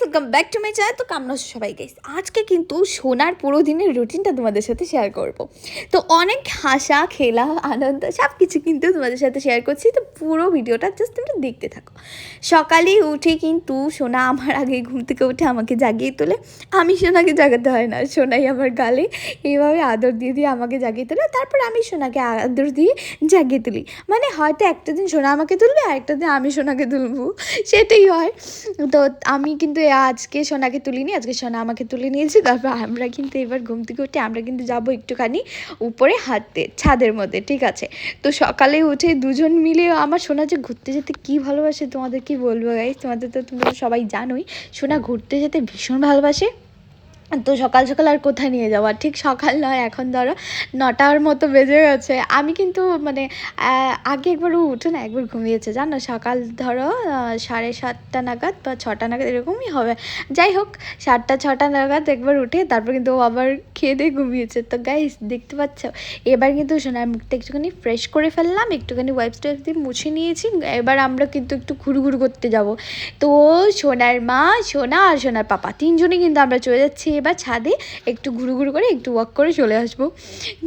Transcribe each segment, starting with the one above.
Welcome back to my channel. তো কেমন আছো সবাই গাইস? আজকে কিন্তু সোনার পুরো দিনের রুটিনটা তোমাদের সাথে শেয়ার করব। তো অনেক হাসা খেলা আনন্দ সব কিছু কিন্তু তোমাদের সাথে শেয়ার করছি। তো পুরো ভিডিওটা জাস্ট তোমরা দেখতে থাকো। সকালে উঠে কিন্তু সোনা আমার আগে ঘুম থেকে উঠে আমাকে জাগিয়ে তোলে। আমি সোনাকে জাগাতে হয় না, সোনাই আমার গালে এইভাবে আদর দিয়ে দিয়ে আমাকে জাগিয়ে তোলে। তারপর আমি সোনাকে আদর দিয়ে জাগিয়ে তুলি। মানে হয়তো একটা দিন সোনা আমাকে তুলবে আর একটা দিন আমি সোনাকে তুলবো, সেটাই হয়। তো আমি কিন্তু আজকে সোনাকে তুলিনি, আজকে সোনা আমাকে তুলে নিয়েছে। তারপর আমরা কিন্তু এবার ঘুম থেকে উঠে আমরা কিন্তু যাবো একটুখানি উপরে হাঁটতে ছাদের মধ্যে, ঠিক আছে? তো সকালে উঠে দুজন মিলে আমার সোনা যে ঘুরতে যেতে কী ভালোবাসে তোমাদের কি বলবো গাইস, তোমাদের তো তোমরা সবাই জানোই সোনা ঘুরতে যেতে ভীষণ ভালোবাসে। তো সকাল সকাল আর কোথায় নিয়ে যাওয়া, ঠিক সকাল নয়, এখন ধরো 9টার মতো বেজে গেছে। আমি কিন্তু মানে আগে একবার উঠে না একবার ঘুমিয়েছে জানো, সকাল ধরো 7:30 নাগাদ বা 6টা নাগাদ এরকমই হবে। যাই হোক 7টা-6টা নাগাদ একবার উঠে তারপর কিন্তু ও আবার খেয়ে দিয়ে ঘুমিয়েছে। তো গাইস দেখতে পাচ্ছ এবার কিন্তু সোনার মুখটা একটুখানি ফ্রেশ করে ফেললাম, একটুখানি ওয়াইপস টোয়াইপস দিয়ে মুছে নিয়েছি। এবার আমরা কিন্তু একটু ঘুরঘুর করতে যাব। তো সোনার মা, সোনা আর সোনার পাপা তিনজনই কিন্তু আমরা চলে যাচ্ছি এবার ছাদে একটু ঘুরু করে একটু ওয়াক করে চলে আসবো।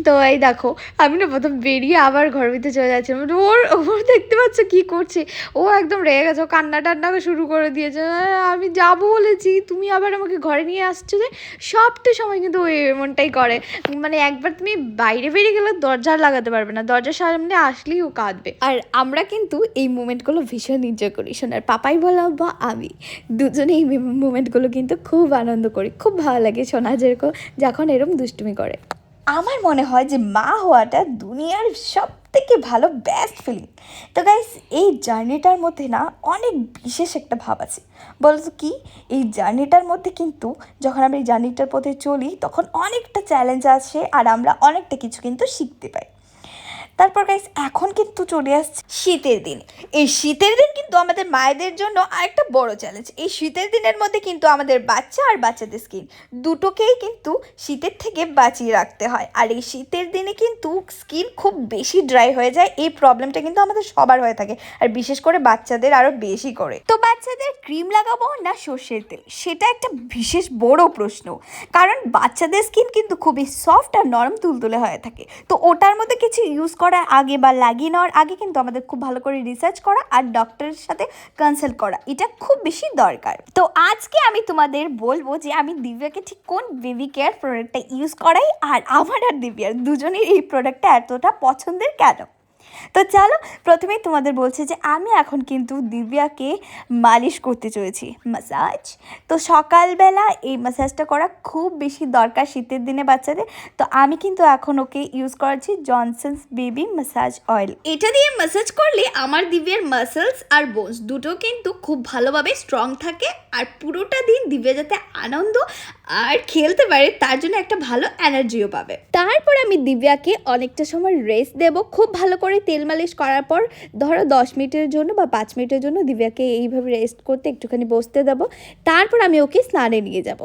তো এই দেখো আমি না প্রথম বেরিয়ে আবার ঘরের ভিতরে চলে যাচ্ছিলাম, ওর দেখতে পাচ্ছ কী করছে, ও একদম রেগে গেছে, ও কান্না টান্না শুরু করে দিয়েছে। আমি যাবো বলেছি, তুমি আবার আমাকে ঘরে নিয়ে আসছো যে। সবটা সময় কিন্তু ও এমনটাই করে, মানে একবার তুমি বাইরে বেরিয়ে গেলে দরজা লাগাতে পারবে না, দরজার সামনে আসলেই ও কাঁদবে। আর আমরা কিন্তু এই মুমেন্টগুলো ভীষণ এনজয় করি, সোনার পাপাই বলো বা আমি দুজনে এই মুমেন্টগুলো কিন্তু খুব আনন্দ করি, খুব ভালো লাগে সোনা যেরকম যখন এরকম দুষ্টুমি করে। আমার মনে হয় যে মা হওয়াটা দুনিয়ার সব থেকে ভালো বেস্ট ফিলিং। তো গাইস এই জার্নিটার মধ্যে না অনেক বিশেষ একটা ভাব আছে। বলতো কি, এই জার্নিটার মধ্যে কিন্তু যখন আমরা এই জার্নিটার পথে চলি তখন অনেকটা চ্যালেঞ্জ আছে আর আমরা অনেকটা কিছু কিন্তু শিখতে পাই। তারপর গাইস এখন কিন্তু চলে আসছে শীতের দিন। এই শীতের দিন কিন্তু আমাদের মায়েদের জন্য আরেকটা বড় চ্যালেঞ্জ। এই শীতের দিনের মধ্যে কিন্তু আমাদের বাচ্চা আর বাচ্চাদের স্কিন দুটোকেই কিন্তু শীতের থেকে বাঁচিয়ে রাখতে হয়। আর এই শীতের দিনে কিন্তু স্কিন খুব বেশি ড্রাই হয়ে যায়, এই প্রবলেমটা কিন্তু আমাদের সবার হয়ে থাকে, আর বিশেষ করে বাচ্চাদের আরও বেশি করে। তো বাচ্চাদের ক্রিম লাগাবো না সর্ষের তেল, সেটা একটা বিশেষ বড় প্রশ্ন, কারণ বাচ্চাদের স্কিন কিন্তু খুবই সফট আর নরম তুলতুলে হয়ে থাকে। তো ওটার মধ্যে কিছু ইউজ করার আগে বা লাগিয়ে নেওয়ার আগে কিন্তু আমাদের খুব ভালো করে রিসার্চ করা আর ডক্টরের সাথে কনসাল্ট করা এটা খুব বেশি দরকার। তো আজকে আমি তোমাদের বলবো যে আমি দিব্যাকে ঠিক কোন বেবি কেয়ার প্রোডাক্টটা ইউজ করাই আর আমার আর দিব্যার দুজনের এই প্রোডাক্টটা এতটা পছন্দের কেন। তো চলো প্রথমেই তোমাদের বলছে যে আমি এখন কিন্তু দিব্যাকে মালিশ করতে চলেছি, ম্যাসাজ। তো সকালবেলা এই ম্যাসাজটা করা খুব বেশি দরকার শীতের দিনে বাচ্চাদের। তো আমি কিন্তু এখন ওকে ইউজ করাচ্ছি জনসন্স বেবি ম্যাসাজ অয়েল। এটা দিয়ে ম্যাসাজ করলে আমার দিব্যার মাসেলস আর বোনস দুটো কিন্তু খুব ভালোভাবে স্ট্রং থাকে, আর পুরোটা দিন দিব্যা যাতে আনন্দ আর খেলতে পারে তার জন্য একটা ভালো এনার্জিও পাবে। তারপর আমি দিব্যাকে অনেকটা সময় রেস্ট দেবো, খুব ভালো করে তেল মালিশ করার পর ধরো 10 মিনিটের জন্য বা 5 মিনিটের জন্য দিব্যাকে এইভাবে রেস্ট করতে একটুখানি বসতে দেবো। তারপর আমি ওকে স্নানে নিয়ে যাব।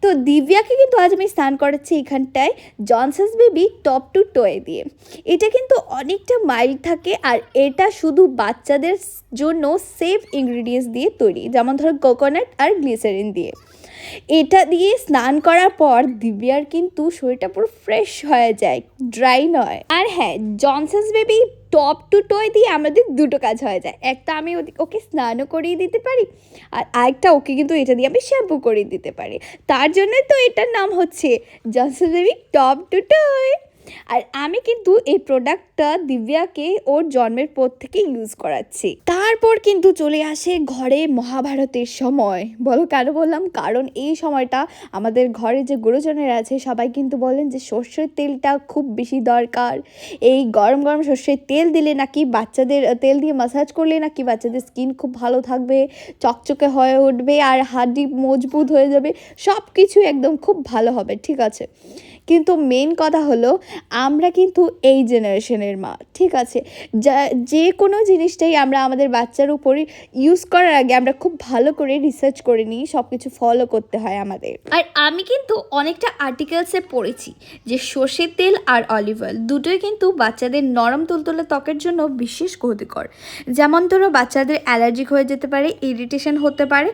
তো দিব্যাকে কিন্তু আজ আমি স্নান করাচ্ছি এখানটায় জনসন্স বেবি টপ টু টোয়ে দিয়ে। এটা কিন্তু অনেকটা মাইল্ড থাকে আর এটা শুধু বাচ্চাদের জন্য সেফ ইনগ্রিডিয়েন্টস দিয়ে তৈরি, যেমন ধরো কোকোনাট আর গ্লিসারিন দিয়ে। এটা দিয়ে স্নান করার পর দিব্যার কিন্তু শরীরটা পুরো ফ্রেশ হয়ে যায়, ড্রাই নয়। আর হ্যাঁ, জনসন্স বেবি টপ টু টোয় দিয়ে আমাদের দুটো কাজ হয়ে যায়, একটা আমি ওকে স্নানও করিয়ে দিতে পারি আর আরেকটা ওকে কিন্তু এটা দিয়ে আমি শ্যাম্পু করিয়ে দিতে পারি। তার জন্যই তো এটার নাম হচ্ছে Johnson's baby top two toy. আর আমি কিন্তু এই প্রোডাক্টটা দিব্যাকে ওর জন্মের পর থেকে ইউজ করাচ্ছি। তারপর কিন্তু চলে আসে ঘরে মহাভারতের সময়। বলো কেন বললাম, কারণ এই সময়টা আমাদের ঘরে যে গুরুজনেরা আছে সবাই কিন্তু বলেন যে সর্ষের তেলটা খুব বেশি দরকার। এই গরম গরম সর্ষের তেল দিলে নাকি বাচ্চাদের, তেল দিয়ে ম্যাসাজ করলে নাকি বাচ্চাদের স্কিন খুব ভালো থাকবে, চকচকে হয়ে উঠবে আর হাড্ডি মজবুত হয়ে যাবে, সব কিছু একদম খুব ভালো হবে, ঠিক আছে? কিন্তু মেন কথা হলো আমরা কিন্তু এই জেনারেশনের মা, ঠিক আছে? যে কোনো জিনিসটাই আমরা আমাদের বাচ্চার উপরে ইউজ করার আগে আমরা খুব ভালো করে রিসার্চ করে নিই, সব কিছু ফলো করতে হয় আমাদের। আর আমি কিন্তু অনেকটা আর্টিকেলসে পড়েছি যে সর্ষের তেল আর অলিভ অয়েল দুটোই কিন্তু বাচ্চাদের নরম তুলতুলে ত্বকের জন্য বিশেষ ক্ষতিকর। যেমন ধরো বাচ্চাদের অ্যালার্জিক হয়ে যেতে পারে, ইরিটেশন হতে পারে,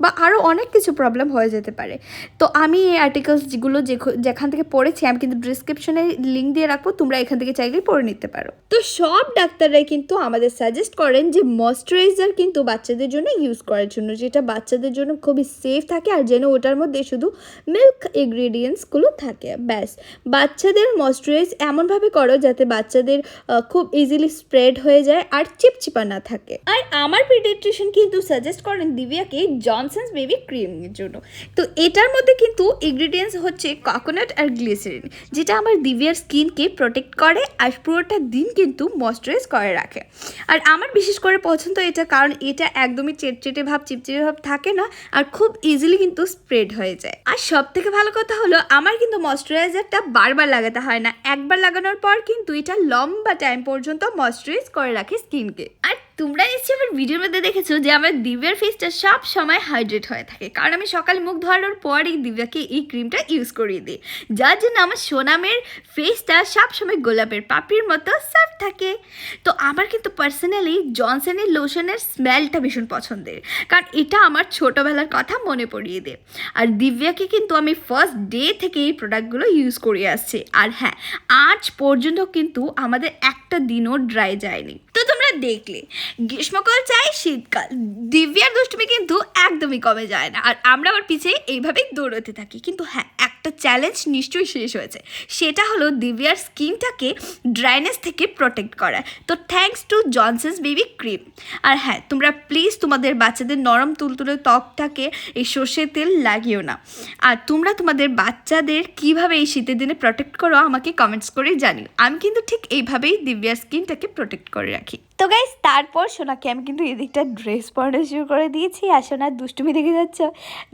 বা আরও অনেক কিছু প্রবলেম হয়ে যেতে পারে। তো আমি এই আর্টিকেলস যেগুলো যেখান থেকে পড়েছি আমি কিন্তু ডিসক্রিপশনে লিঙ্ক দিয়ে রাখবো, তোমরা এখান থেকে চাইলেই পড়ে নিতে পারো। তো সব ডাক্তাররাই কিন্তু আমাদের সাজেস্ট করেন যে ময়শ্চারাইজার কিন্তু বাচ্চাদের জন্য ইউজ করার জন্য, যেটা বাচ্চাদের জন্য খুবই সেফ থাকে, আর যেন ওটার মধ্যে শুধু মিল্ক ইনগ্রিডিয়েন্টসগুলো থাকে, ব্যাস। বাচ্চাদের ময়শ্চারাইজ এমনভাবে করো যাতে বাচ্চাদের খুব ইজিলি স্প্রেড হয়ে যায় আর চিপচিপা না থাকে। আর আমার পিডিয়াট্রিশিয়ান কিন্তু সাজেস্ট করেন দিব্যাকে জনসন্স বেবি ক্রিমের জন্য। তো এটার মধ্যে কিন্তু ইনগ্রিডিয়েন্টস হচ্ছে কোকোনাট আর গ্লিসারিন, যেটা আমার দিব্যার স্কিনকে প্রোটেক্ট করে আর পুরোটা দিন কিন্তু ময়শ্চারাইজ করে রাখে। আর আমার বিশেষ করে পছন্দ এটা, কারণ এটা একদমই চেটচেটে ভাব চিপচিপে ভাব থাকে না, আর খুব ইজিলি কিন্তু স্প্রেড হয়ে যায়। আর সব থেকে ভালো কথা হলো আমার কিন্তু ময়শ্চারাইজারটা বারবার লাগাতে হয় না, একবার লাগানোর পর কিন্তু এটা লম্বা টাইম পর্যন্ত ময়শ্চারাইজ করে রাখে স্কিনকে। আর তোমরা নিশ্চয়ই আমার ভিডিওর মধ্যে দেখেছো যে আমার দিব্যার ফেসটা সব সময় হাইড্রেট হয়ে থাকে, কারণ আমি সকালে মুখ ধোয়ানোর পরেই দিব্যাকে এই ক্রিমটা ইউজ করিয়ে দিই, যার জন্য আমার সোনামের ফেসটা সবসময় গোলাপের পাপড়ির মতো সফট থাকে। তো আমার কিন্তু পার্সোনালি জনসনের লোশনের স্মেলটা ভীষণ পছন্দের, কারণ এটা আমার ছোটোবেলার কথা মনে পড়িয়ে দেয়। আর দিব্যাকে কিন্তু আমি ফার্স্ট ডে থেকে এই প্রোডাক্টগুলো ইউজ করে আসছি, আর হ্যাঁ, আজ পর্যন্ত কিন্তু আমাদের একটা দিনও ড্রাই যায়নি। তো তোমরা দেখলে গ্রীষ্মকাল চাই শীতকাল, দিব্যার দুষ্টুমি কিন্তু একদমই কমে যায় না, আর আমরা আমার পিছিয়ে এইভাবেই দৌড়তে থাকি। কিন্তু হ্যাঁ, একটা চ্যালেঞ্জ নিশ্চয়ই শেষ হয়েছে, সেটা হলো দিব্যার স্কিনটাকে ড্রাইনেস থেকে প্রোটেক্ট করা। তো thanks to Johnson's baby cream. আর হ্যাঁ, তোমরা প্লিজ তোমাদের বাচ্চাদের নরম তুলতুলে ত্বকটাকে এই সর্ষের তেল লাগিও না। আর তোমরা তোমাদের বাচ্চাদের কিভাবে এই শীতের দিনে প্রোটেক্ট করো আমাকে কমেন্টস করে জানিও। আমি কিন্তু ঠিক এইভাবেই দিব্যার স্কিনটাকে প্রোটেক্ট করে রাখি। তো গাইস, তারপর সোনাকে আমি কিন্তু এদিকটা ড্রেস পরানো শুরু করে দিয়েছি, আর সোনার দুষ্টুমি দেখে যাচ্ছ,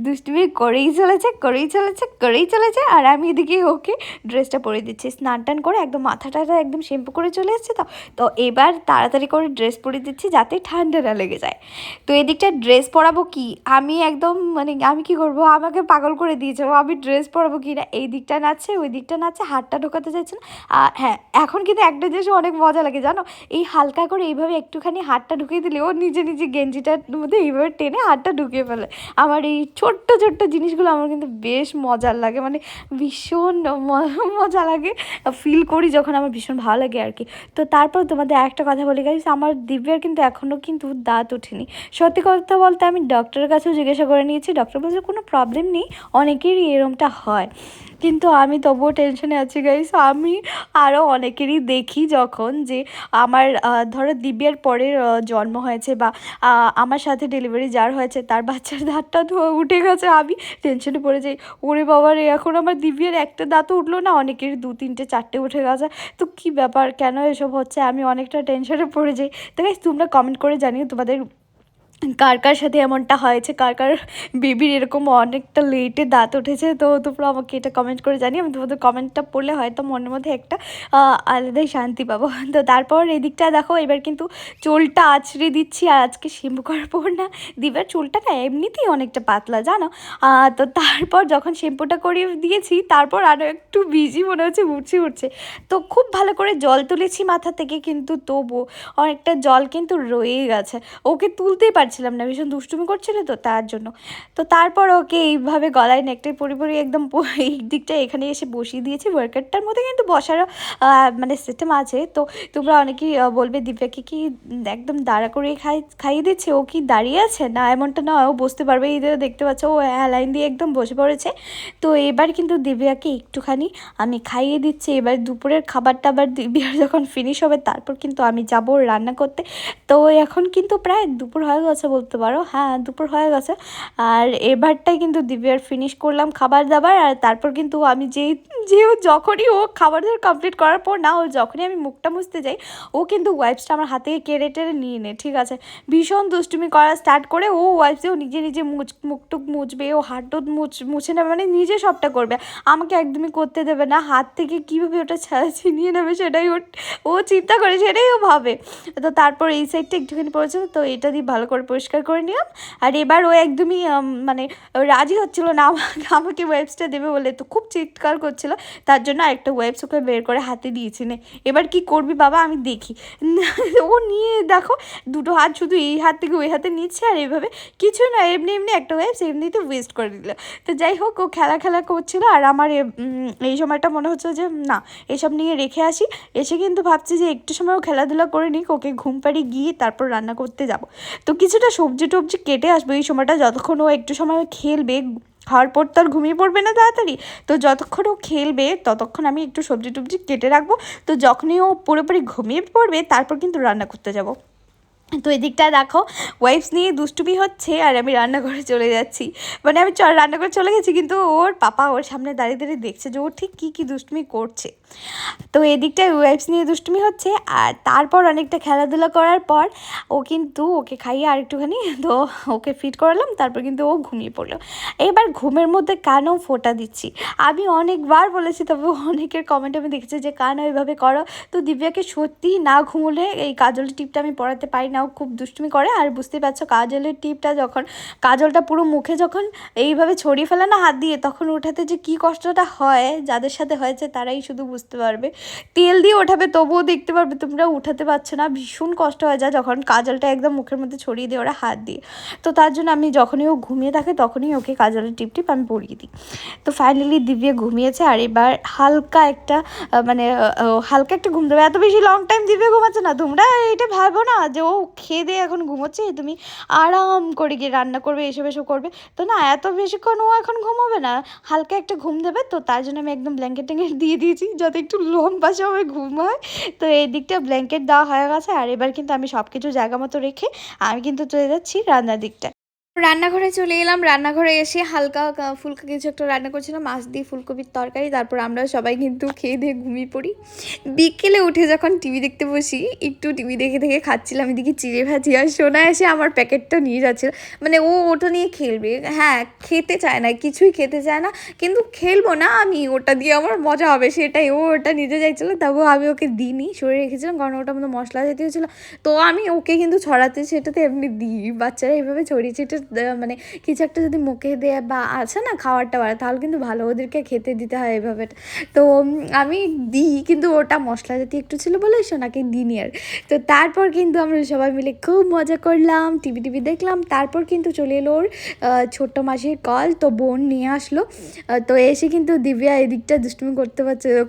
দুষ্টুমি করেই চলেছে। আর আমি এদিকে ওকে ড্রেসটা পরে দিচ্ছি, স্নান টান করে একদম মাথাটা একদম শ্যাম্পু করে চলে এসেছে। তো এবার তাড়াতাড়ি করে ড্রেস পরে দিচ্ছি যাতে ঠান্ডা না লেগে যায়। তো এদিকটা ড্রেস পরাবো কি, আমি একদম আমি কি করবো, আমাকে পাগল করে দিয়েছে ও, আমি ড্রেস পরাবো কি না, এই দিকটা নাচছে ওই দিকটা নাচছে, হাতটা ঢোকাতে চাইছে না। হ্যাঁ, এখন কিন্তু একটা জিনিস অনেক মজা লাগে জানো, এই হালকা করে এইভাবে একটুখানি হাতটা ঢুকিয়ে দিলে ও নিজে গেঞ্জিটার মধ্যে এইভাবে টেনে হাতটা ঢুকিয়ে ফেলে। আমার এই ছোট্ট জিনিসগুলো আমার কিন্তু বেশ মজার লাগে, ভীষণ মজা লাগে, ফিল করি যখন, আমার ভীষণ ভালো লাগে আর কি। তো তারপর তোমাদের একটা কথা বলি গাইস, আমার দিব্যার কিন্তু এখনও কিন্তু দাঁত ওঠেনি। সত্যি কথা বলতে আমি ডক্টরের কাছেও জিজ্ঞাসা করে নিয়েছি, ডক্টর বলছে কোনো প্রবলেম নেই, অনেকেরই এরমটা হয়। কিন্তু আমি তবুও টেনশনে আছি গাইস। আমি আরও অনেকেরই দেখি যখন যে আমার ধরো দিব্যার পরের জন্ম হয়েছে বা আমার সাথে ডেলিভারি যার হয়েছে তার বাচ্চার দাঁতটা উঠে গেছে, আমি টেনশনে পড়ে যাই, ওরে বাবা রে, এখন আমার দিব্যার একটা দাঁতও উঠলো না, অনেকেরই 2, 3, 4টে উঠে গেছে। তো কী ব্যাপার, কেন এসব হচ্ছে, আমি অনেকটা টেনশনে পড়ে যাই। তো গাইস, তোমরা কমেন্ট করে জানিও তোমাদের কার সাথে এমনটা হয়েছে, কার বেবির এরকম অনেকটা লেটে দাঁত উঠেছে। তো তোমরা আমাকে এটা কমেন্ট করে জানি, আমি তোমাদের কমেন্টটা পড়লে হয়তো মনের মধ্যে একটা আলাদাই শান্তি পাবো। তো তারপর এদিকটা দেখো, এবার কিন্তু চুলটা আছড়ে দিচ্ছি, আর আজকে শ্যাম্পু করার পর না দিবার চুলটা না এমনিতেই অনেকটা পাতলা জানো। তো তারপর যখন শ্যাম্পুটা করিয়ে দিয়েছি তারপর আরও একটু বিজি মনে হচ্ছে, উঠছে। তো খুব ভালো করে জল তুলেছি মাথা থেকে, কিন্তু তবু অনেকটা জল কিন্তু রয়েই গেছে, ওকে তুলতেই পারছিলাম না, ভীষণ দুষ্টুমি করছিল তো তার জন্য। তো তারপর ওকে এইভাবে গলায় নেকটাই পরি একদম এই দিকটা এখানে এসে বসিয়ে দিয়েছি। ওয়ার্কারটার মধ্যে কিন্তু বসারও সিস্টেম আছে। তো তোমরা অনেকেই বলবে দিব্যাকে কি একদম দাঁড়া করে খাইয়ে দিচ্ছে, ও কি দাঁড়িয়ে আছে, না এমনটা না, ও বসতে পারবে, এই দেখতে পাচ্ছ ও লাইন দিয়ে একদম বসে পড়েছে। তো এবার কিন্তু দিব্যাকে একটুখানি আমি খাইয়ে দিচ্ছি। এবার দুপুরের খাবারটা আবার দিব্যার যখন ফিনিশ হবে তারপর কিন্তু আমি যাব রান্না করতে। তো এখন কিন্তু প্রায় দুপুর হয়ে গেছে, গেছে বলতে পারো, হ্যাঁ দুপুর হয়ে গেছে। আর এবারটাই কিন্তু দিব্যার ফিনিশ করলাম খাবার দাবার। আর তারপর কিন্তু আমি যখনই ও খাবার দাবার কমপ্লিট করার পর না, ও যখনই আমি মুখটা মুছতে যাই, ও কিন্তু ওয়াইপসটা আমার হাতে কেড়ে টেড়ে নিয়ে নে, ঠিক আছে। ভীষণ দুষ্টুমি করা স্টার্ট করে, ও ওয়াইপসেও নিজে নিজে মুখটুক মুছবে, ও হাতটুক মুছে নেবে, মানে নিজে সবটা করবে, আমাকে একদমই করতে দেবে না। হাত থেকে কীভাবে ওটা ছিনিয়ে নেবে সেটাই ও চিন্তা করে, সেটাই ও ভাবে। তো তারপর এই সাইডটা একটুখানি পড়েছিল, তো এটা দিয়ে ভালো করে পরিষ্কার করে নিলাম। আর এবার ও একদমই মানে রাজি হচ্ছিল না আমাকে ওয়েবসটা দেবে বলে, তো খুব চিৎকার করছিল। তার জন্য আরেকটা ওয়েবস ওকে বের করে হাতে দিয়েছি, নে এবার কি করবি বাবা আমি দেখি। ও নিয়ে দেখো দুটো হাত শুধু এই হাত থেকে ওই হাতে নিচ্ছে, আর এইভাবে কিছুই না, এমনি এমনি একটা ওয়েবস এমনিতে ওয়েস্ট করে দিল। তো যাই হোক, ও খেলা করছিল, আর আমার এই সময়টা মনে হচ্ছে যে না এসব নিয়ে রেখে আসি। এসে কিন্তু ভাবছি যে একটু সময়ও খেলাধুলা করে নিক, ওকে ঘুম পাড়ি গিয়ে তারপর রান্না করতে যাব। তো কিছুটা সবজি টবজি কেটে আসবো এই সময়টা, যতক্ষণ ও একটু সময় খেলবে, খাওয়ার পর তো আর ঘুমিয়ে পড়বে না তাড়াতাড়ি। তো যতক্ষণ ও খেলবে ততক্ষণ আমি একটু সবজি টবজি কেটে রাখবো। তো যখনই ও পুরোপুরি ঘুমিয়ে পড়বে তারপর কিন্তু রান্না করতে যাব। তো এদিকটা দেখো ওয়াইফস নিয়ে দুষ্টুমি হচ্ছে, আর আমি রান্নাঘরে চলে যাচ্ছি। মানে আমি রান্নাঘরে চলে গেছি, কিন্তু ওর পাপা ওর সামনে দাঁড়িয়ে দাঁড়িয়ে দেখছে যে ও ঠিক কী দুষ্টুমি করছে। তো এদিকটায় ওয়াইফস নিয়ে দুষ্টুমি হচ্ছে, আর তারপর অনেকটা খেলাধুলা করার পর ওকে খাইয়ে আর একটুখানি তো ওকে ফিট করালাম, তারপর কিন্তু ও ঘুমিয়ে পড়লো। এবার ঘুমের মধ্যে কানও ফোঁটা দিচ্ছি। আমি অনেকবার বলেছি, তবে অনেকের কমেন্টে আমি দেখেছি যে কান ওইভাবে করো। তো দিব্যাকে সত্যি না ঘুমোলে এই কাজলের টিপটা আমি পরাতে পারি না, ও খুব দুষ্টুমি করে। আর বুঝতেই পারছো কাজলের টিপটা যখন কাজলটা পুরো মুখে যখন এইভাবে ছড়িয়ে ফেলে না হাত দিয়ে, তখন ওঠাতে যে কী কষ্টটা হয়, যাদের সাথে হয়েছে তারাই শুধু বুঝতে পারবে। তেল দিয়ে ওঠাবে তবুও দেখতে পারবে তোমরা উঠাতে পারছো না, ভীষণ কষ্ট হয়ে যায় যখন কাজলটা একদম মুখের মধ্যে ছড়িয়ে দিয়ে ওরা হাত দিয়ে। তো তার জন্য আমি যখনই ও ঘুমিয়ে থাকে তখনই ওকে কাজলের টিপ আমি পরিয়ে দিই। তো ফাইনালি দিব্যা ঘুমিয়েছে, আর এবার হালকা একটা ঘুম দেবে। এত বেশি লং টাইম দিব্যা ঘুমাচ্ছে না, তোমরা এটা ভাবো না যে ও খেয়ে দিয়ে এখন ঘুমোচ্ছে, তুমি আরাম করে গিয়ে রান্না করবে, এসব করবে। তো না, এত বেশিক্ষণ ও এখন ঘুমাবে না, হালকা একটা ঘুম দেবে। তো তার জন্য আমি একদম ব্ল্যাঙ্কেট ট্যাঙ্কেট দিয়ে দিয়েছি যাতে একটু লম্বা সময় ঘুম হয়। তো এই দিকটা ব্ল্যাঙ্কেট দেওয়া হয়ে গেছে, আর এবার কিন্তু আমি সব কিছু জায়গা মতো রেখে আমি কিন্তু চলে যাচ্ছি রান্নার দিকটা। রান্নাঘরে চলে এলাম। রান্নাঘরে এসে হালকা ফুলকা কিছু একটা রান্না করছিলাম, মাছ দিয়ে ফুলকপির তরকারি। তারপর আমরা সবাই কিন্তু খেয়ে দিয়ে ঘুমিয়ে পড়ি। বিকেলে উঠে যখন টিভি দেখতে বসি, একটু টিভি দেখে দেখে খাচ্ছিলাম, এদিকে চিড়ে ভাজি, আর সোনা এসে আমার প্যাকেটটা নিয়ে যাচ্ছিল। মানে ও ওটা নিয়ে খেলবে, হ্যাঁ খেতে চায় না, কিছুই খেতে চায় না, কিন্তু খেলবো না আমি, ওটা দিয়ে আমার মজা হবে সেটাই। ও ওটা নিতে চাইছিলো, তবুও আমি ওকে দিইনি, সরে রেখেছিলাম, কারণ ওটার মধ্যে মশলা জাতীয় ছিল। তো আমি ওকে কিন্তু ছড়াতে সেটাতে এমনি দিই, বাচ্চারা এইভাবে ছড়িয়ে ছিটে মানে কিছু একটা যদি মুখে দেয় বা আছে না খাওয়ার টাওয়ার, তাহলে কিন্তু ভালো ওদেরকে খেতে দিতে হয় এভাবে। তো আমি দিই, কিন্তু ওটা মশলা জাতীয় একটু ছিল বলে সোনাকে দিইনি আর। তো তারপর কিন্তু আমরা সবাই মিলে খুব মজা করলাম, টিভি দেখলাম। তারপর কিন্তু চলে এলো ওর ছোট্ট মাসির কল, তো বোন নিয়ে আসলো। তো এসে কিন্তু দিব্যা এদিকটা দুষ্টুমি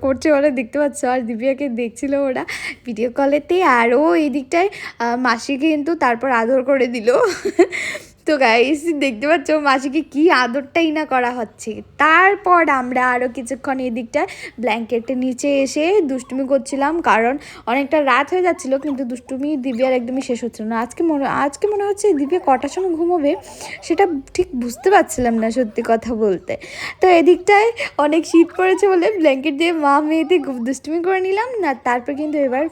করছে ওরা দেখতে পাচ্ছ, আর দিব্যাকে দেখছিল ওরা ভিডিও কলেতে, আর ও এই দিকটায় মাসিকে কিন্তু তারপর আদর করে দিল। তো গাইস দেখতে পাচ্ছ মাসিকে কি আদরটাই না করা হচ্ছে। তারপর আমরা আরও কিছুক্ষণ এদিকটায় ব্ল্যাঙ্কেটের নিচে এসে দুষ্টুমি করছিলাম, কারণ অনেকটা রাত হয়ে যাচ্ছিলো, কিন্তু দুষ্টুমি দিব্যার একদমই শেষ হচ্ছিল না। আজকে মনে হচ্ছে দিব্যা কটার সময় ঘুমোবে সেটা ঠিক বুঝতে পারছিলাম না সত্যি কথা বলতে। তো এদিকটায় অনেক শীত পড়েছে বলে ব্ল্যাঙ্কেট দিয়ে মা মেয়েতে দুষ্টুমি করে নিলাম না। তারপর কিন্তু এবার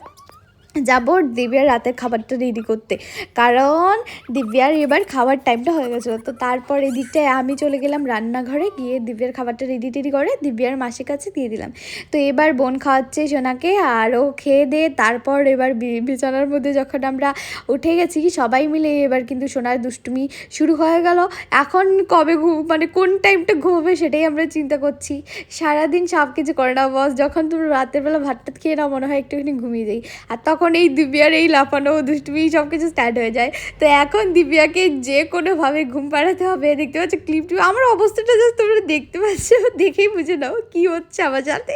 যাবো দিব্যার রাতের খাবারটা রেডি করতে, কারণ দিব্যার এবার খাবার টাইমটা হয়ে গেছিলো। তো তারপর এদিকটায় আমি চলে গেলাম রান্নাঘরে, গিয়ে দিব্যার খাবারটা রেডি করে দিব্যার মাসির কাছে দিয়ে দিলাম। তো এবার বোন খাওয়াচ্ছে সোনাকে, আরও খেয়ে দিয়ে তারপর এবার বিছানার মধ্যে যখন আমরা উঠে গেছি সবাই মিলে, এবার কিন্তু সোনার দুষ্টুমি শুরু হয়ে গেল। এখন কবে মানে কোন টাইমটা ঘুমোবে সেটাই আমরা চিন্তা করছি। সারাদিন সব কিছু করে না বস, যখন তুমি রাতের বেলা ভাতটা খেয়ে নাও মনে হয় একটুখানি ঘুমিয়ে যাই, আর তখন এই দিব্যার এই লাফানো দুষ্টুমি সব কিছু স্টার্ট হয়ে যায়। তো এখন দিব্যাকে যে কোনোভাবে ঘুম পাড়াতে হবে। দেখতে পাচ্ছ ক্লিপটি, আমার অবস্থাটা জাস্ট তোমরা দেখতে পাচ্ছ, দেখেই বুঝে নাও কী হচ্ছে আমার সাথে।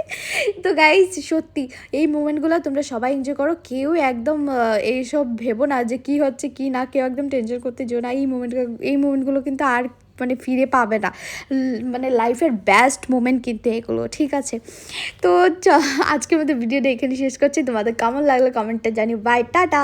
তো গাইস সত্যি এই মোমেন্টগুলো তোমরা সবাই এনজয় করো, কেউ একদম এইসব ভেবো না যে কী হচ্ছে কি না, কেউ একদম টেনশন করতে যেও না। এই মোমেন্টগুলো কিন্তু আর মানে ফিরে পাবে না, মানে লাইফের বেস্ট মোমেন্ট কিন্তু এগুলো, ঠিক আছে। তো আজকের মধ্যে ভিডিওটা এখানে শেষ করছি। তোমাদের কেমন লাগলো কমেন্টটা জানিও। Bye, tata.